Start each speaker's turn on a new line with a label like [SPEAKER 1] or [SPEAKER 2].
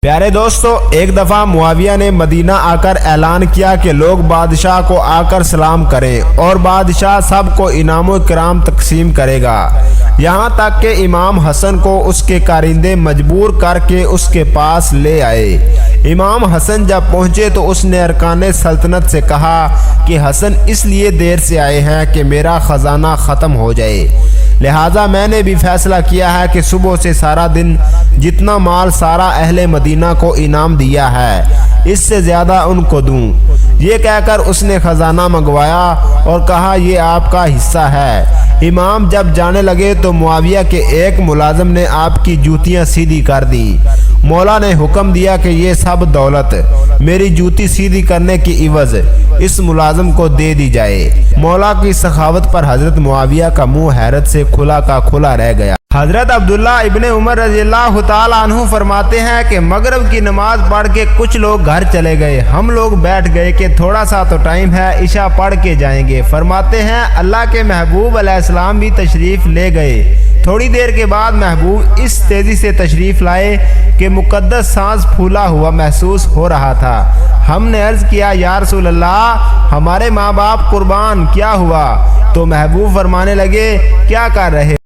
[SPEAKER 1] پیارے دوستو، ایک دفعہ معاویہ نے مدینہ آ کر اعلان کیا کہ لوگ بادشاہ کو آ کر سلام کریں اور بادشاہ سب کو انعام و کرام تقسیم کرے گا، یہاں تک کہ امام حسن کو اس کے کارندے مجبور کر کے اس کے پاس لے آئے۔ امام حسن جب پہنچے تو اس نے ارکان سلطنت سے کہا کہ حسن اس لیے دیر سے آئے ہیں کہ میرا خزانہ ختم ہو جائے، لہٰذا میں نے بھی فیصلہ کیا ہے کہ صبح سے سارا دن جتنا مال سارا اہل مدینہ کو انعام دیا ہے اس سے زیادہ ان کو دوں۔ یہ کہہ کر اس نے خزانہ منگوایا اور کہا یہ آپ کا حصہ ہے۔ امام جب جانے لگے تو معاویہ کے ایک ملازم نے آپ کی جوتیاں سیدھی کر دیں۔ مولا نے حکم دیا کہ یہ سب دولت میری جوتی سیدھی کرنے کی عوض اس ملازم کو دے دی جائے۔ مولا کی سخاوت پر حضرت معاویہ کا منہ حیرت سے کھلا کا کھلا رہ گیا۔ حضرت عبداللہ ابن عمر رضی اللہ تعالیٰ عنہ فرماتے ہیں کہ مغرب کی نماز پڑھ کے کچھ لوگ گھر چلے گئے، ہم لوگ بیٹھ گئے کہ تھوڑا سا تو ٹائم ہے، عشاء پڑھ کے جائیں گے۔ فرماتے ہیں اللہ کے محبوب علیہ السلام بھی تشریف لے گئے۔ تھوڑی دیر کے بعد محبوب اس تیزی سے تشریف لائے کہ مقدس سانس پھولا ہوا محسوس ہو رہا تھا۔ ہم نے عرض کیا یا رسول اللہ، ہمارے ماں باپ قربان، کیا ہوا؟ تو محبوب فرمانے لگے کیا کر رہے